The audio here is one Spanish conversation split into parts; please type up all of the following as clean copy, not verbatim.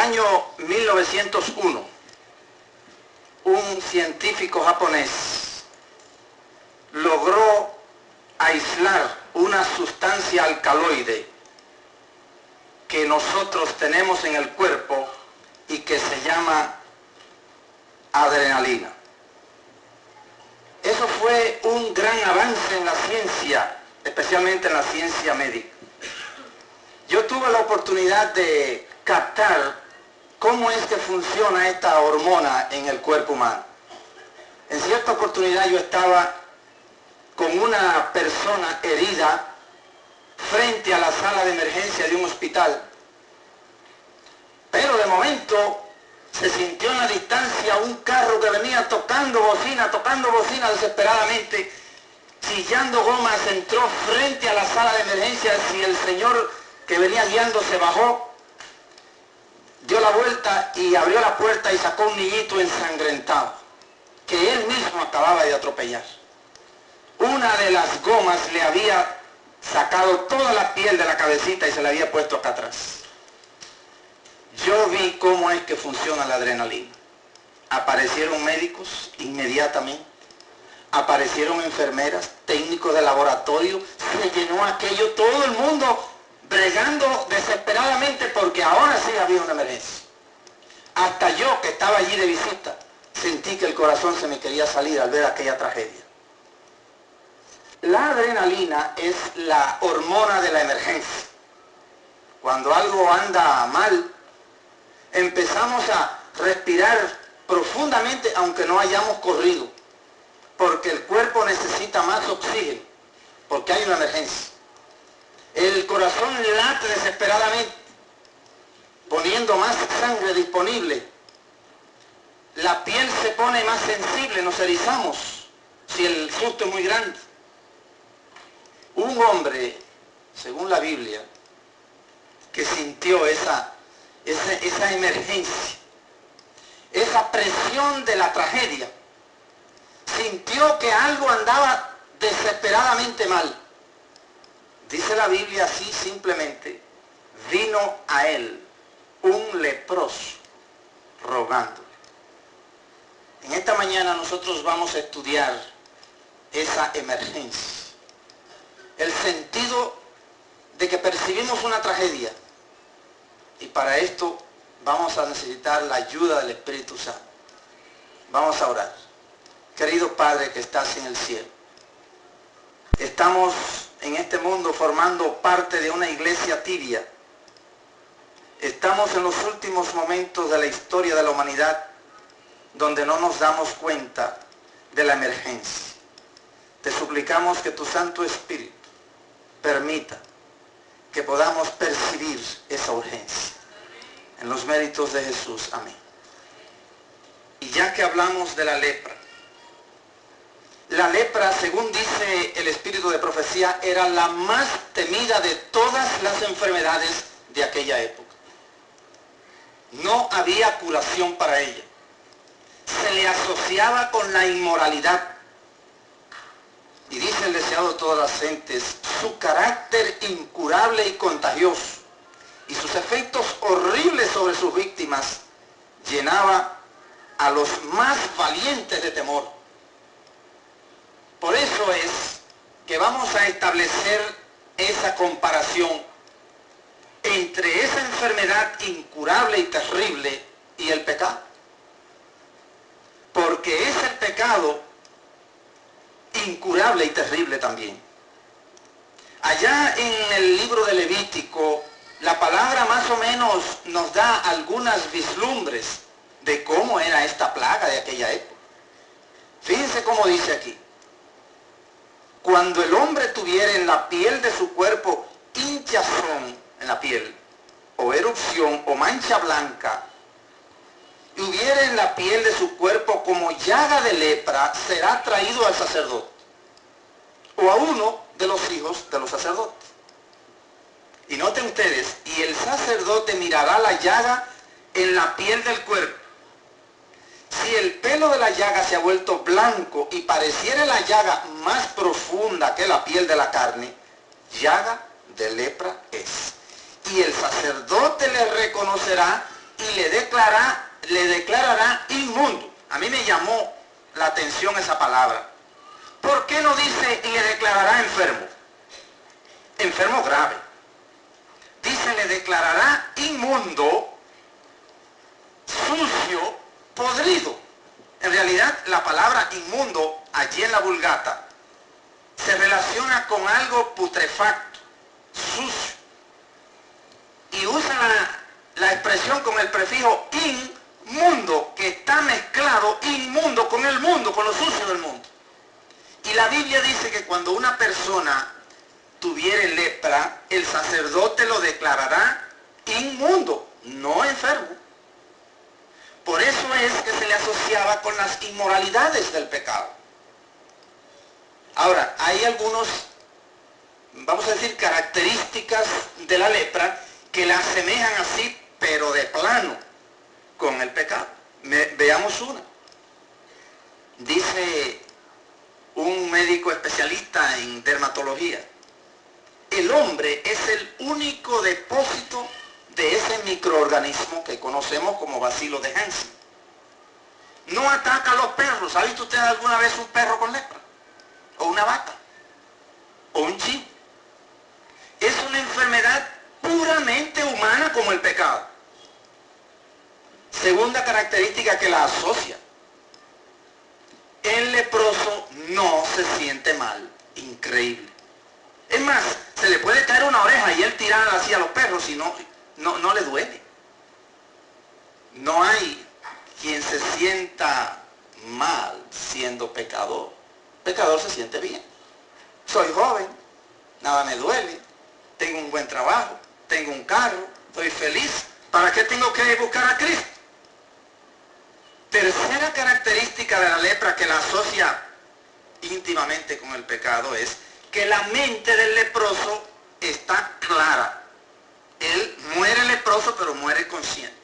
año 1901, un científico japonés logró aislar una sustancia alcaloide que nosotros tenemos en el cuerpo y que se llama adrenalina. Eso fue un gran avance en la ciencia, especialmente en la ciencia médica. Yo tuve la oportunidad de captar cómo es que funciona esta hormona en el cuerpo humano. En cierta oportunidad yo estaba con una persona herida frente a la sala de emergencia de un hospital, pero de momento se sintió en la distancia un carro que venía tocando bocina desesperadamente, chillando gomas. Entró frente a la sala de emergencias y el señor que venía guiando se bajó, dio la vuelta y abrió la puerta y sacó un niñito ensangrentado que él mismo acababa de atropellar. Una de las gomas le había sacado toda la piel de la cabecita y se la había puesto acá atrás. Yo vi cómo es que funciona la adrenalina. Aparecieron médicos inmediatamente, aparecieron enfermeras, técnicos de laboratorio, se llenó aquello, todo el mundo bregando desesperadamente porque ahora sí había una emergencia. Hasta yo, que estaba allí de visita, sentí que el corazón se me quería salir al ver aquella tragedia. La adrenalina es la hormona de la emergencia. Cuando algo anda mal, empezamos a respirar profundamente aunque no hayamos corrido, porque el cuerpo necesita más oxígeno, porque hay una emergencia. El corazón late desesperadamente, poniendo más sangre disponible. La piel se pone más sensible, nos erizamos si el susto es muy grande. Un hombre, según la Biblia, que sintió esa emergencia, esa presión de la tragedia, sintió que algo andaba desesperadamente mal. Dice la Biblia así simplemente: vino a él un leproso rogándole. En esta mañana nosotros vamos a estudiar esa emergencia, el sentido de que percibimos una tragedia, y para esto vamos a necesitar la ayuda del Espíritu Santo. Vamos a orar. Querido Padre que estás en el cielo, estamos en este mundo formando parte de una iglesia tibia. Estamos en los últimos momentos de la historia de la humanidad donde no nos damos cuenta de la emergencia. Te suplicamos que tu Santo Espíritu permita que podamos percibir esa urgencia. En los méritos de Jesús. Amén. Y ya que hablamos de la lepra, según dice el espíritu de profecía, era la más temida de todas las enfermedades de aquella época. No había curación para ella. Se le asociaba con la inmoralidad. Y dice el deseado de todas las gentes, su carácter incurable y contagioso y sus efectos horribles sobre sus víctimas llenaba a los más valientes de temor. Por eso es que vamos a establecer esa comparación entre esa enfermedad incurable y terrible y el pecado. Porque es el pecado incurable y terrible también. Allá en el libro de Levítico, la palabra más o menos nos da algunas vislumbres de cómo era esta plaga de aquella época. Fíjense cómo dice aquí: cuando el hombre tuviera en la piel de su cuerpo hinchazón en la piel, o erupción, o mancha blanca, y hubiera en la piel de su cuerpo como llaga de lepra, será traído al sacerdote, o a uno de los hijos de los sacerdotes. Y noten ustedes, y el sacerdote mirará la llaga en la piel del cuerpo. Si el pelo de la llaga se ha vuelto blanco y pareciera la llaga más profunda que la piel de la carne, llaga de lepra es. Y el sacerdote le reconocerá y le declarará inmundo. A mí me llamó la atención esa palabra. ¿Por qué no dice y le declarará enfermo? Enfermo grave. Dice, le declarará inmundo, sucio, podrido. En realidad, la palabra inmundo, allí en la Vulgata, se relaciona con algo putrefacto, sucio. Y usa la expresión con el prefijo inmundo, que está mezclado inmundo con el mundo, con lo sucio del mundo. Y la Biblia dice que cuando una persona tuviere lepra, el sacerdote lo declarará inmundo, no enfermo. Por eso es que se le asociaba con las inmoralidades del pecado. Ahora, hay algunos, vamos a decir, características de la lepra que la asemejan así, pero de plano, con el pecado. Veamos una. Dice un médico especialista en dermatología: el hombre es el único depósito de ese microorganismo que conocemos como bacilo de Hansen. No ataca a los perros. ¿Ha visto usted alguna vez un perro con lepra? ¿O una vaca? ¿O un chivo? Es una enfermedad puramente humana como el pecado. Segunda característica que la asocia: el leproso no se siente mal. Increíble. Es más, se le puede caer una oreja y él tirar así a los perros y no le duele. No hay quien se sienta mal siendo pecador. Pecador se siente bien. Soy joven, nada me duele, tengo un buen trabajo, tengo un carro, estoy feliz. ¿Para qué tengo que buscar a Cristo? Tercera característica de la lepra que la asocia íntimamente con el pecado es que la mente del leproso está clara. Él muere leproso, pero muere consciente.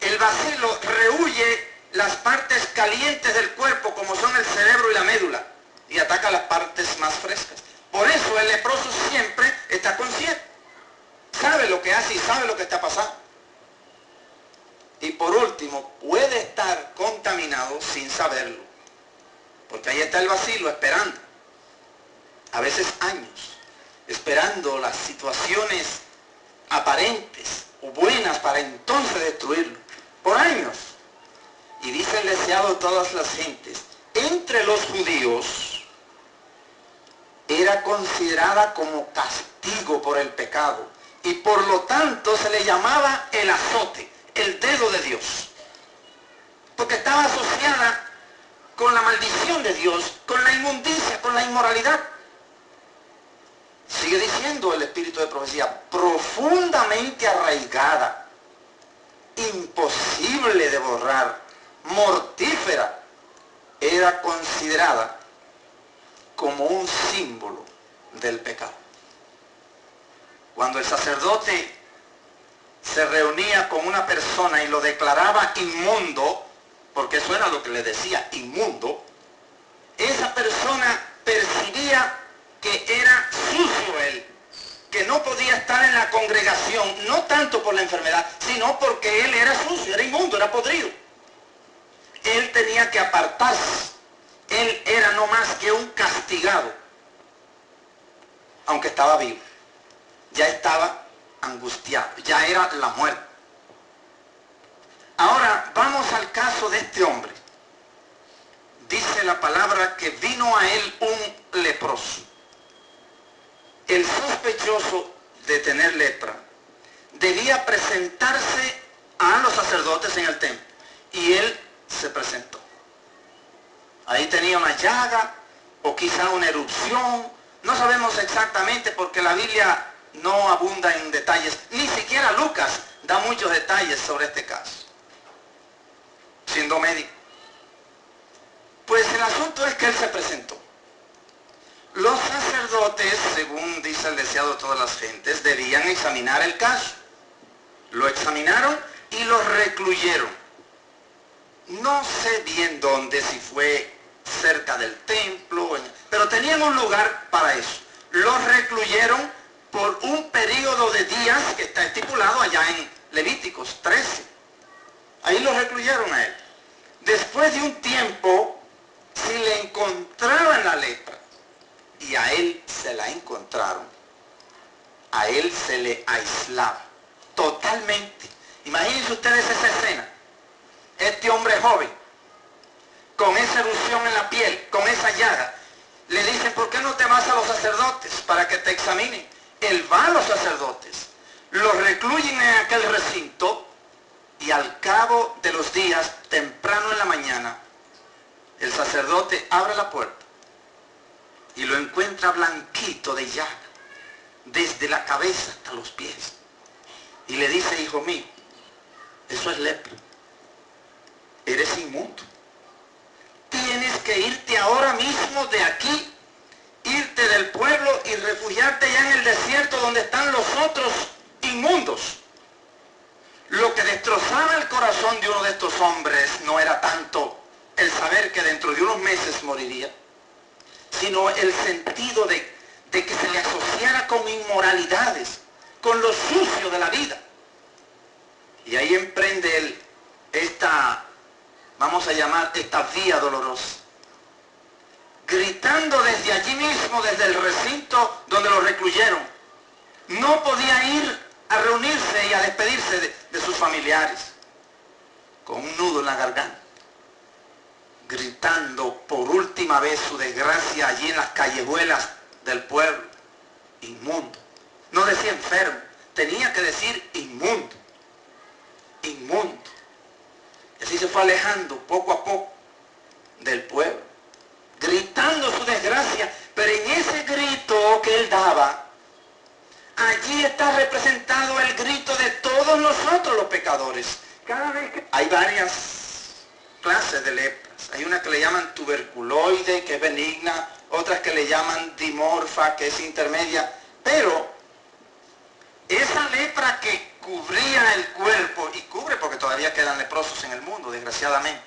El bacilo rehúye las partes calientes del cuerpo, como son el cerebro y la médula, y ataca las partes más frescas. Por eso el leproso siempre está consciente. Sabe lo que hace y sabe lo que está pasando. Y por último, puede estar contaminado sin saberlo. Porque ahí está el bacilo esperando. A veces años, esperando las situaciones aparentes o buenas para entonces destruirlo. Por años. Y dice el deseado de todas las gentes: entre los judíos era considerada como castigo por el pecado, y por lo tanto se le llamaba el azote, el dedo de Dios, porque estaba asociada con la maldición de Dios, con la inmundicia, con la inmoralidad. Sigue diciendo el espíritu de profecía: profundamente arraigada, imposible de borrar, mortífera, era considerada como un símbolo del pecado. Cuando el sacerdote se reunía con una persona y lo declaraba inmundo, porque eso era lo que le decía, inmundo, esa persona percibía que era sucio él, que no podía estar en la congregación, no tanto por la enfermedad, sino porque él era sucio, era inmundo, era podrido. Él tenía que apartarse. Él era no más que un castigado, aunque estaba vivo. Ya estaba angustiado, ya era la muerte. Ahora vamos al caso de este hombre. Dice la palabra que vino a él un leproso. El sospechoso de tener lepra debía presentarse a los sacerdotes en el templo, y él se presentó. Ahí tenía una llaga o quizá una erupción, no sabemos exactamente porque la Biblia no abunda en detalles, ni siquiera Lucas da muchos detalles sobre este caso, siendo médico. Pues el asunto es que él se presentó. Los sacerdotes, según dice el deseado de todas las gentes, debían examinar el caso. Lo examinaron y lo recluyeron. No sé bien dónde, si fue cerca del templo, pero tenían un lugar para eso. Los recluyeron por un periodo de días que está estipulado allá en Levíticos 13. Ahí lo recluyeron a él. Después de un tiempo, si le encontraban la lepra, y a él se la encontraron, a él se le aislaba totalmente. Imagínense ustedes esa escena. Este hombre joven, con esa erupción en la piel, con esa llaga, le dicen, ¿por qué no te vas a los sacerdotes para que te examinen? Él va a los sacerdotes, los recluyen en aquel recinto, y al cabo de los días, temprano en la mañana, el sacerdote abre la puerta y lo encuentra blanquito de llaga, desde la cabeza hasta los pies. Y le dice, hijo mío, eso es lepra. Eres inmundo. Tienes que irte ahora mismo de aquí, irte del pueblo y refugiarte ya en el desierto donde están los otros inmundos. Lo que destrozaba el corazón de uno de estos hombres no era tanto el saber que dentro de unos meses moriría, sino el sentido de que se le asociara con inmoralidades, con lo sucio de la vida. Y ahí emprende él esta, vamos a llamar, esta vía dolorosa, gritando desde allí mismo, desde el recinto donde lo recluyeron. No podía ir a reunirse y a despedirse de sus familiares, con un nudo en la garganta, gritando por última vez su desgracia allí en las callejuelas del pueblo. Inmundo. No decía enfermo, tenía que decir inmundo. Inmundo. Y así se fue alejando poco a poco del pueblo, gritando su desgracia, pero en ese grito que él daba, allí está representado el grito de todos nosotros los pecadores. Cada vez que hay varias clases de lepras. Hay una que le llaman tuberculoide, que es benigna, otras que le llaman dimorfa, que es intermedia. Pero esa lepra que cubría el cuerpo, y cubre porque todavía quedan leprosos en el mundo, desgraciadamente,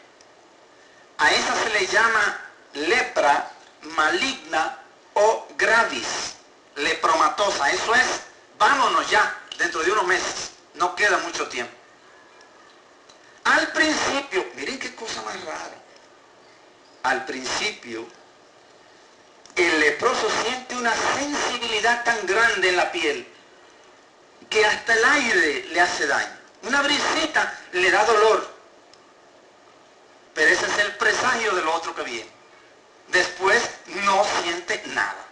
a esa se le llama lepra maligna o gravis, lepromatosa. Eso es, vámonos ya, dentro de unos meses, no queda mucho tiempo. Al principio, miren qué cosa más rara, al principio el leproso siente una sensibilidad tan grande en la piel que hasta el aire le hace daño. Una brisita le da dolor. Pero ese es el presagio de lo otro que viene. Después no siente nada.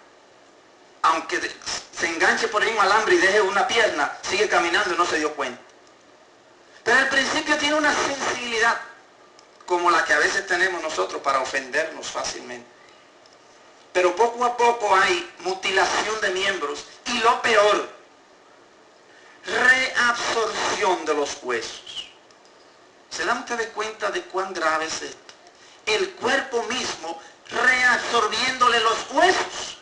Aunque se enganche por ahí un alambre y deje una pierna, sigue caminando y no se dio cuenta. Pero al principio tiene una sensibilidad como la que a veces tenemos nosotros para ofendernos fácilmente. Pero poco a poco hay mutilación de miembros y lo peor, reabsorción de los huesos. ¿Se dan ustedes cuenta de cuán grave es esto? El cuerpo mismo reabsorbiéndole los huesos.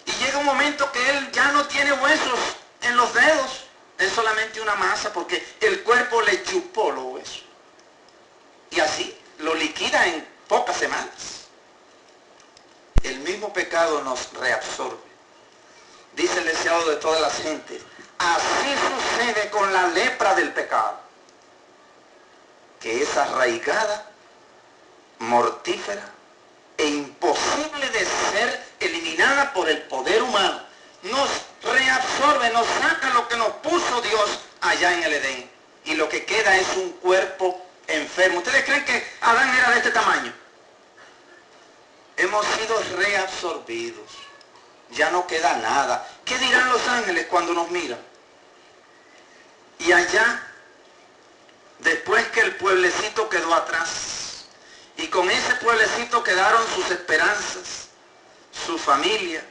Y llega un momento que él ya no tiene huesos en los dedos. Es solamente una masa porque el cuerpo le chupó los huesos. Y así lo liquida en pocas semanas. El mismo pecado nos reabsorbe. Dice el deseado de todas las gentes, así sucede con la lepra del pecado, que es arraigada, mortífera e imposible de ser eliminada por el poder humano. Nos reabsorbe, nos saca lo que nos puso Dios allá en el Edén. Y lo que queda es un cuerpo enfermo. ¿Ustedes creen que Adán era de este tamaño? Hemos sido reabsorbidos. Ya no queda nada. ¿Qué dirán los ángeles cuando nos miran? Y allá, después que el pueblecito quedó atrás, y con ese pueblecito quedaron sus esperanzas, su familia,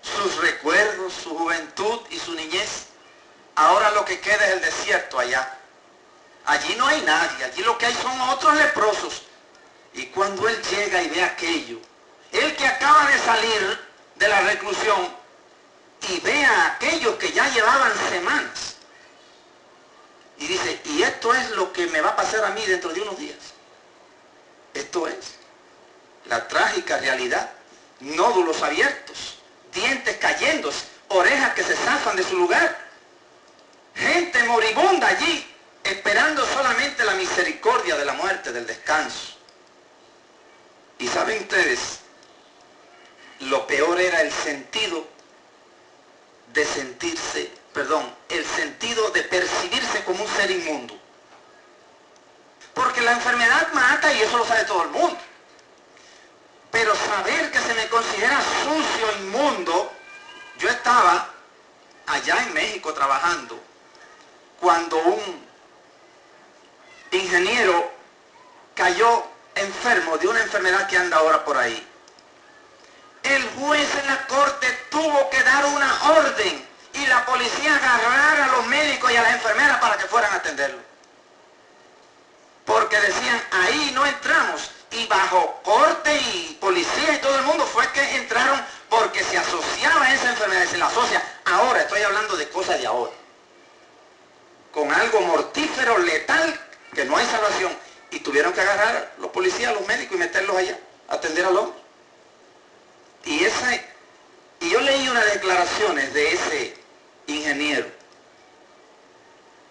sus recuerdos, su juventud y su niñez, ahora lo que queda es el desierto allá. Allí no hay nadie, allí lo que hay son otros leprosos. Y cuando él llega y ve aquello, él que acaba de salir de la reclusión y ve a aquellos que ya llevaban semanas, y dice, y esto es lo que me va a pasar a mí dentro de unos días. Esto es la trágica realidad. Nódulos abiertos, dientes cayéndose, orejas que se zafan de su lugar, gente moribunda allí, esperando solamente la misericordia de la muerte, del descanso. Y saben ustedes, lo peor era el sentido de sentirse, el sentido de percibirse como un ser inmundo. Porque la enfermedad mata y eso lo sabe todo el mundo. Pero saber que se me considera sucio, inmundo, yo estaba allá en México trabajando cuando un ingeniero cayó enfermo de una enfermedad que anda ahora por ahí. El juez en la corte tuvo que dar una orden y la policía agarrar a los médicos y a las enfermeras para que fueran a atenderlo. Porque decían, ahí no entramos. Y bajo corte y policía y todo el mundo fue que entraron porque se asociaba esa enfermedad, se la asocia. Ahora, estoy hablando de cosas de ahora. Con algo mortífero, letal, que no hay salvación. Y tuvieron que agarrar a los policías, a los médicos y meterlos allá, a atender al hombre. Y yo leí unas declaraciones de ese ingeniero.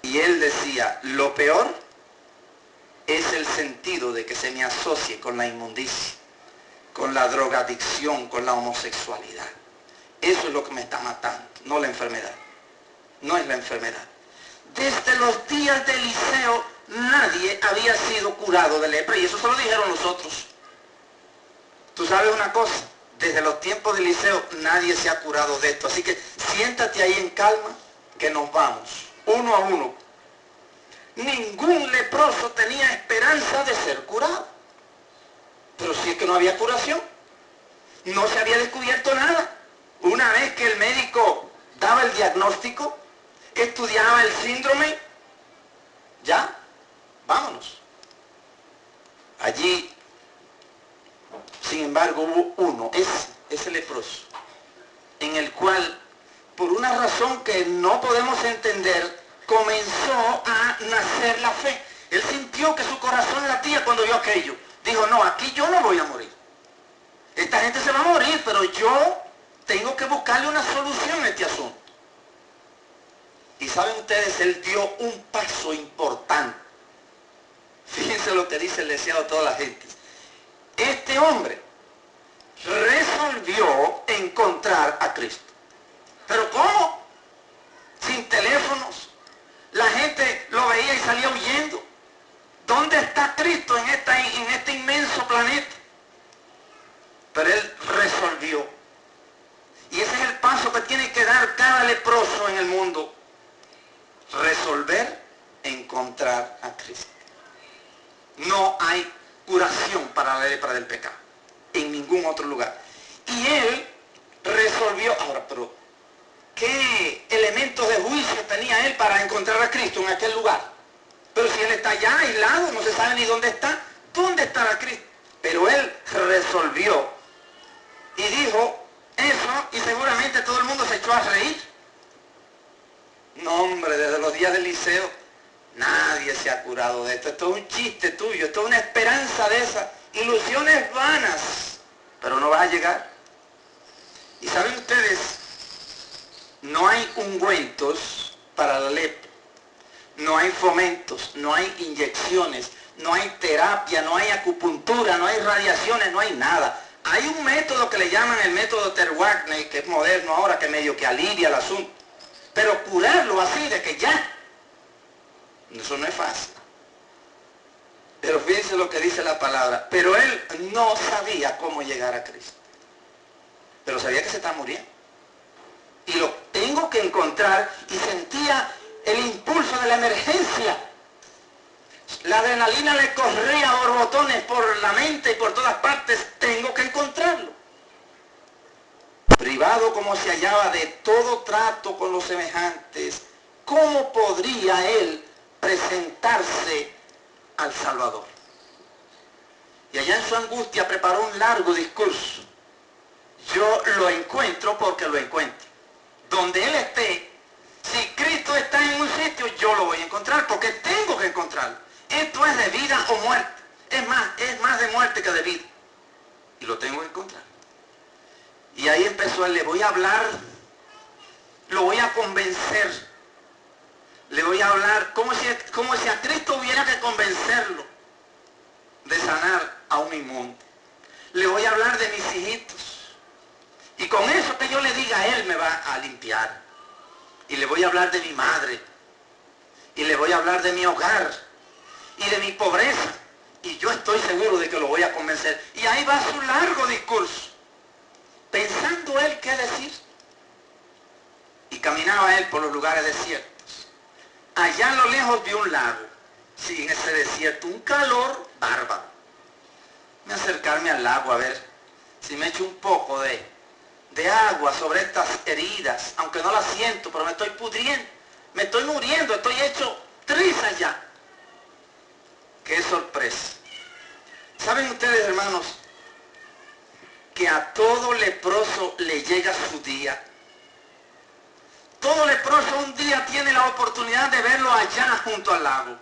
Y él decía, lo peor es el sentido de que se me asocie con la inmundicia, con la drogadicción, con la homosexualidad. Eso es lo que me está matando, no la enfermedad. No es la enfermedad. Desde los días de Eliseo, nadie había sido curado de lepra, y eso se lo dijeron los otros. Tú sabes una cosa, desde los tiempos de Eliseo, nadie se ha curado de esto. Así que siéntate ahí en calma, que nos vamos, uno a uno. Ningún leproso tenía esperanza de ser curado. Pero si es que no había curación, no se había descubierto nada. Una vez que el médico daba el diagnóstico, estudiaba el síndrome, ya, vámonos. Allí, sin embargo, hubo uno, ese leproso, en el cual, por una razón que no podemos entender, comenzó a nacer la fe. Él sintió que su corazón latía cuando vio aquello. Dijo, no, aquí yo no voy a morir. Esta gente se va a morir, pero yo tengo que buscarle una solución a este asunto. Y saben ustedes, él dio un paso importante. Fíjense lo que dice el deseado de toda la gente. Este hombre resolvió encontrar a Cristo. ¿Pero cómo? Sin teléfonos. La gente lo veía y salía huyendo. ¿Dónde está Cristo en este inmenso planeta? Pero él resolvió. Y ese es el paso que tiene que dar cada leproso en el mundo. Resolver encontrar a Cristo. No hay curación para la lepra del pecado en ningún otro lugar. Y él resolvió. Ahora, pero ¿qué elementos de juicio tenía él para encontrar a Cristo en aquel lugar? Pero si él está allá aislado, no se sabe ni dónde está. ¿Dónde estará Cristo? Pero él resolvió y dijo eso, y seguramente todo el mundo se echó a reír. No, hombre, desde los días de Eliseo nadie se ha curado de esto. Esto es un chiste tuyo, esto es una esperanza de esas ilusiones vanas, pero no vas a llegar. Y saben ustedes, no hay ungüentos para la lepra, no hay fomentos, no hay inyecciones, no hay terapia, no hay acupuntura, no hay radiaciones, no hay nada. Hay un método que le llaman el método Ter-Wagner, que es moderno ahora, que medio que alivia el asunto. Pero curarlo así, de que ya, eso no es fácil. Pero fíjense lo que dice la palabra. Pero él no sabía cómo llegar a Cristo. Pero sabía que se está muriendo. Y lo tengo que encontrar, y sentía el impulso de la emergencia. La adrenalina le corría a borbotones por la mente y por todas partes. Tengo que encontrarlo. Privado como se hallaba de todo trato con los semejantes, ¿cómo podría él presentarse al Salvador? Y allá en su angustia preparó un largo discurso. Yo lo encuentro porque lo encuentro. Donde él esté, si Cristo está en un sitio, yo lo voy a encontrar porque tengo que encontrarlo. Esto es de vida o muerte. Es más de muerte que de vida. Y lo tengo que encontrar. Y ahí empezó él, le voy a hablar, lo voy a convencer. Le voy a hablar como si a Cristo hubiera que convencerlo de sanar a un inmundo. Le voy a hablar de mis hijitos. Y con eso que yo le diga a él me va a limpiar. Y le voy a hablar de mi madre. Y le voy a hablar de mi hogar. Y de mi pobreza. Y yo estoy seguro de que lo voy a convencer. Y ahí va su largo discurso. Pensando él qué decir. Y caminaba él por los lugares desiertos. Allá a lo lejos vio un lago. Sí, en ese desierto, un calor bárbaro. Me acercarme al lago a ver si me echo un poco de agua sobre estas heridas, aunque no las siento, pero me estoy pudriendo, me estoy muriendo, estoy hecho trizas ya. ¡Qué sorpresa! ¿Saben ustedes, hermanos, que a todo leproso le llega su día? Todo leproso un día tiene la oportunidad de verlo allá junto al lago.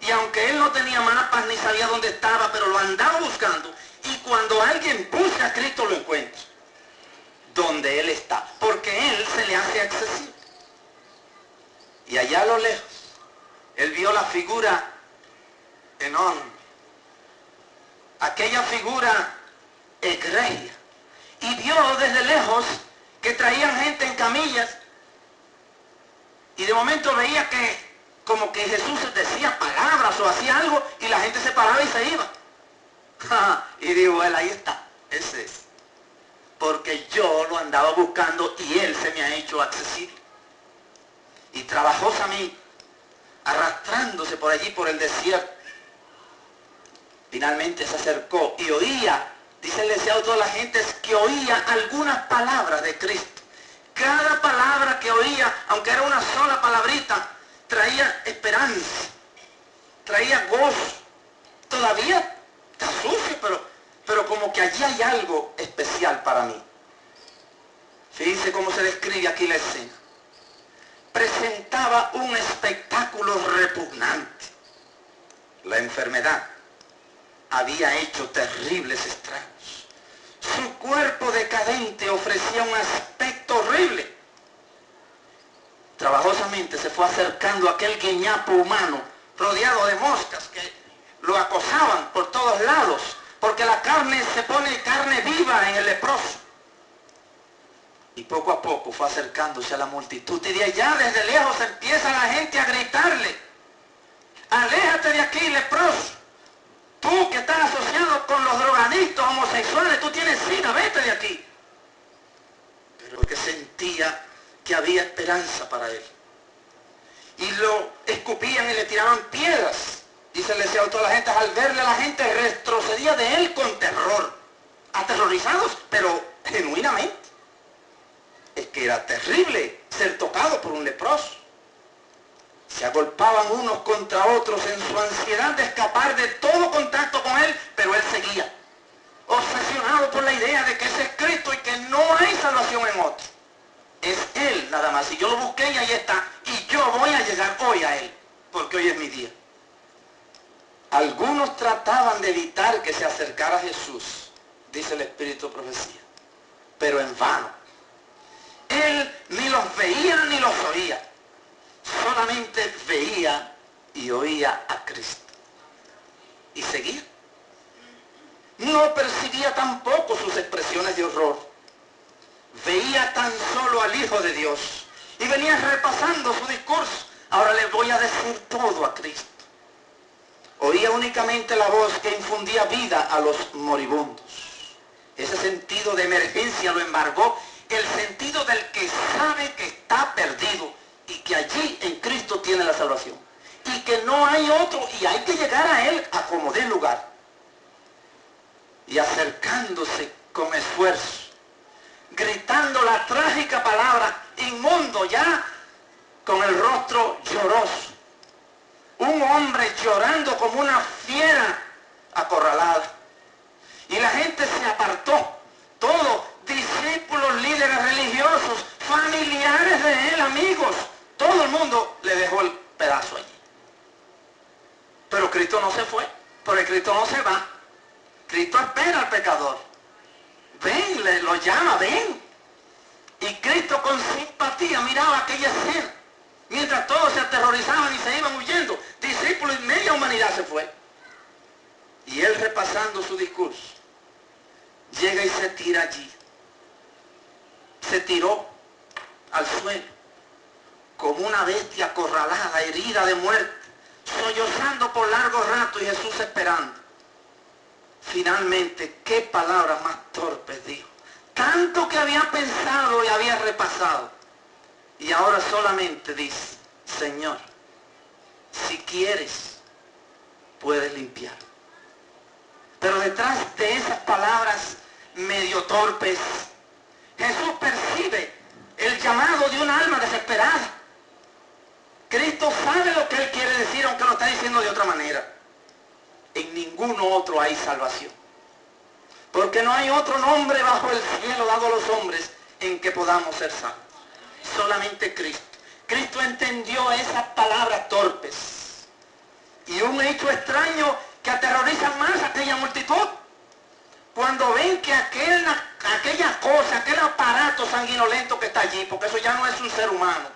Y aunque él no tenía mapas ni sabía dónde estaba, pero lo andaba buscando. Y cuando alguien busca a Cristo lo encuentra. Donde él está. Porque él se le hace accesible. Y allá a lo lejos, él vio la figura enorme. Aquella figura egregia. Y vio desde lejos que traían gente en camillas. Y de momento veía que como que Jesús decía palabras o hacía algo y la gente se paraba y se iba. Y digo, él ahí está, ese es. Porque yo lo andaba buscando y él se me ha hecho accesible. Y trabajosamente, arrastrándose por allí, por el desierto, finalmente se acercó y oía, dice el deseado de toda la gente, es que oía algunas palabras de Cristo. Cada palabra que oía, aunque era una sola palabrita, traía esperanza, traía gozo. Todavía está sucio, pero como que allí hay algo especial para mí. Fíjense cómo se describe aquí la escena. Presentaba un espectáculo repugnante. La enfermedad había hecho terribles estragos. Su cuerpo decadente ofrecía un aspecto horrible. Trabajosamente se fue acercando a aquel guiñapo humano, rodeado de moscas que lo acosaban por todos lados, porque la carne se pone carne viva en el leproso. Y poco a poco fue acercándose a la multitud, y de allá desde lejos empieza la gente a gritarle: aléjate de aquí, leproso. Tú que estás asociado con los drogadictos, homosexuales, tú tienes sida, vete de aquí. Pero que sentía que había esperanza para él. Y lo escupían y le tiraban piedras. Y se le decía a toda la gente, al verle a la gente retrocedía de él con terror. Aterrorizados, pero genuinamente. Es que era terrible ser tocado por un leproso. Se agolpaban unos contra otros en su ansiedad de escapar de todo contacto con él, pero él seguía, obsesionado por la idea de que ese es Cristo y que no hay salvación en otro. Es él nada más. Y yo lo busqué y ahí está. Y yo voy a llegar hoy a él, porque hoy es mi día. Algunos trataban de evitar que se acercara a Jesús, dice el Espíritu de Profecía, pero en vano. Él ni los veía ni los oía. Solamente veía y oía a Cristo. Y seguía. No percibía tampoco sus expresiones de horror. Veía tan solo al Hijo de Dios. Y venía repasando su discurso. Ahora le voy a decir todo a Cristo. Oía únicamente la voz que infundía vida a los moribundos. Ese sentido de emergencia lo embargó. El sentido del que sabe que está perdido y que allí en Cristo tiene la salvación. Y que no hay otro y hay que llegar a Él a como dé lugar. Y acercándose con esfuerzo, gritando la trágica palabra, inmundo, ya con el rostro lloroso. Un hombre llorando como una fiera acorralada. Y la gente se apartó. Todos, discípulos, líderes religiosos, familiares de él, amigos. Todo el mundo le dejó el pedazo allí. Pero Cristo no se fue, porque Cristo no se va. Cristo espera al pecador. Ven, lo llama, ven. Y Cristo con simpatía miraba aquella escena. Mientras todos se aterrorizaban y se iban huyendo. Discípulos y media humanidad se fue. Y él, repasando su discurso, llega y se tira allí. Se tiró al suelo como una bestia acorralada, herida de muerte, sollozando por largo rato y Jesús esperando. Finalmente, qué palabras más torpes dijo. Tanto que había pensado y había repasado. Y ahora solamente dice, Señor, si quieres, puedes limpiar. Pero detrás de esas palabras medio torpes, Jesús percibe el llamado de un alma desesperada. Cristo sabe lo que Él quiere decir, aunque lo está diciendo de otra manera. En ninguno otro hay salvación. Porque no hay otro nombre bajo el cielo dado a los hombres en que podamos ser salvos. Solamente Cristo. Cristo entendió esas palabras torpes. Y un hecho extraño que aterroriza más a aquella multitud. Cuando ven que aquella cosa, aquel aparato sanguinolento que está allí, porque eso ya no es un ser humano,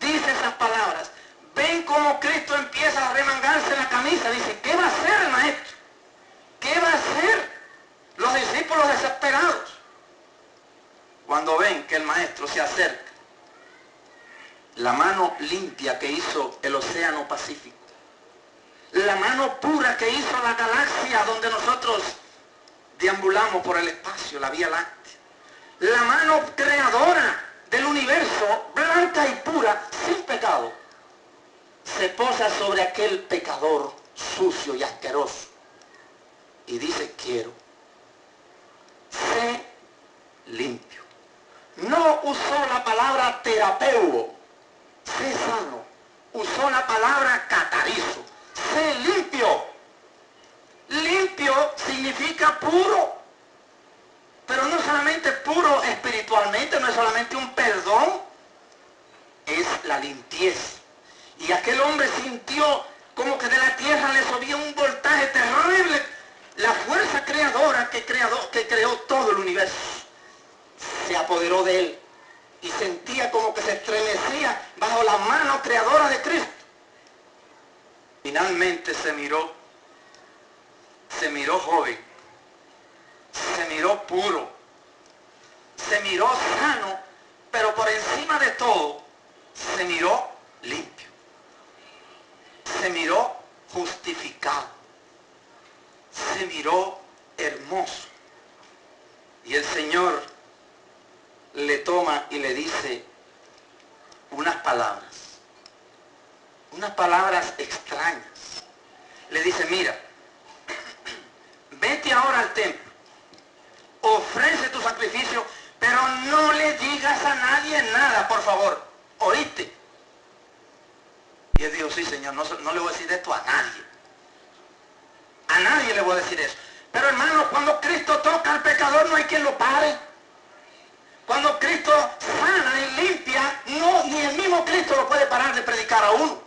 dice esas palabras, ven como Cristo empieza a remangarse la camisa, dice, ¿qué va a hacer el maestro? ¿Qué va a hacer? Los discípulos desesperados. Cuando ven que el maestro se acerca, la mano limpia que hizo el océano Pacífico, la mano pura que hizo la galaxia donde nosotros deambulamos por el espacio, la Vía Láctea, la mano creadora del universo, blanca y pura, sin pecado, se posa sobre aquel pecador sucio y asqueroso y dice, quiero, sé limpio. No usó la palabra terapeuo, sé sano, usó la palabra catarizo, sé limpio. Limpio significa puro, pero no solamente puro espiritualmente, no es solamente un perdón, es la limpieza. Y aquel hombre sintió como que de la tierra le subía un voltaje terrible, la fuerza creadora que creó todo el universo se apoderó de él y sentía como que se estremecía bajo la mano creadora de Cristo. Finalmente se miró joven, se miró puro, se miró sano, pero por encima de todo se miró limpio, se miró justificado, se miró hermoso. Y el Señor le toma y le dice unas palabras extrañas. Le dice, mira, vete ahora al templo, ofrece tu sacrificio, pero no le digas a nadie nada, por favor. ¿Oíste? Y él dijo, sí, Señor, no le voy a decir esto a nadie. A nadie le voy a decir eso. Pero hermano, cuando Cristo toca al pecador no hay quien lo pare. Cuando Cristo sana y limpia, ni el mismo Cristo lo puede parar de predicar a uno.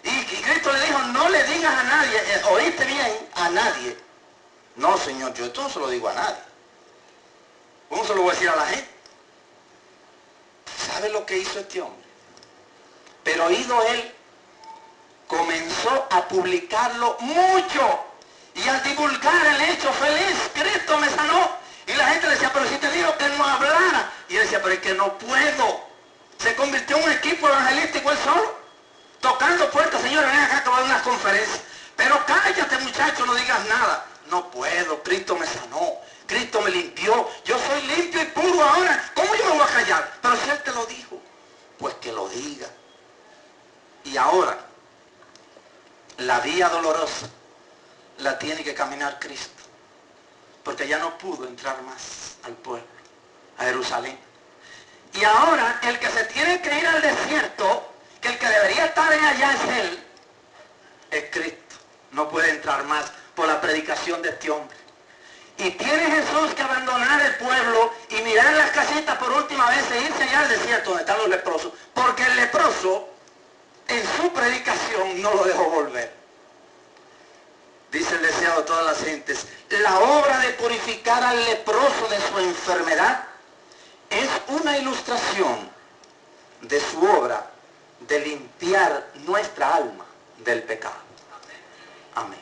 Y Cristo le dijo, no le digas a nadie, oíste bien, a nadie. No, Señor, yo esto no se lo digo a nadie. ¿Cómo se lo voy a decir a la gente? ¿Sabe lo que hizo este hombre? Pero oído él, comenzó a publicarlo mucho. Y al divulgar el hecho feliz, Cristo me sanó. Y la gente le decía, pero si te digo que no hablara. Y él decía, pero es que no puedo. Se convirtió en un equipo evangelístico él solo, tocando puertas. Señores, ven acá que voy a dar unas conferencias. Pero cállate, muchacho, no digas nada. No puedo, Cristo me sanó, Cristo me limpió, yo soy limpio y puro ahora. ¿Cómo yo me voy a callar? Pero si Él te lo dijo, pues que lo diga. Y ahora, la vía dolorosa la tiene que caminar Cristo, porque ya no pudo entrar más al pueblo, a Jerusalén. Y ahora el que se tiene que ir al desierto, que el que debería estar allá es Él, es Cristo. No puede entrar más por la predicación de este hombre. Y tiene Jesús que abandonar el pueblo y mirar las casitas por última vez e irse allá al desierto donde están los leprosos, porque el leproso en su predicación no lo dejó volver. Dice el deseado de todas las gentes, la obra de purificar al leproso de su enfermedad es una ilustración de su obra de limpiar nuestra alma del pecado. Amén.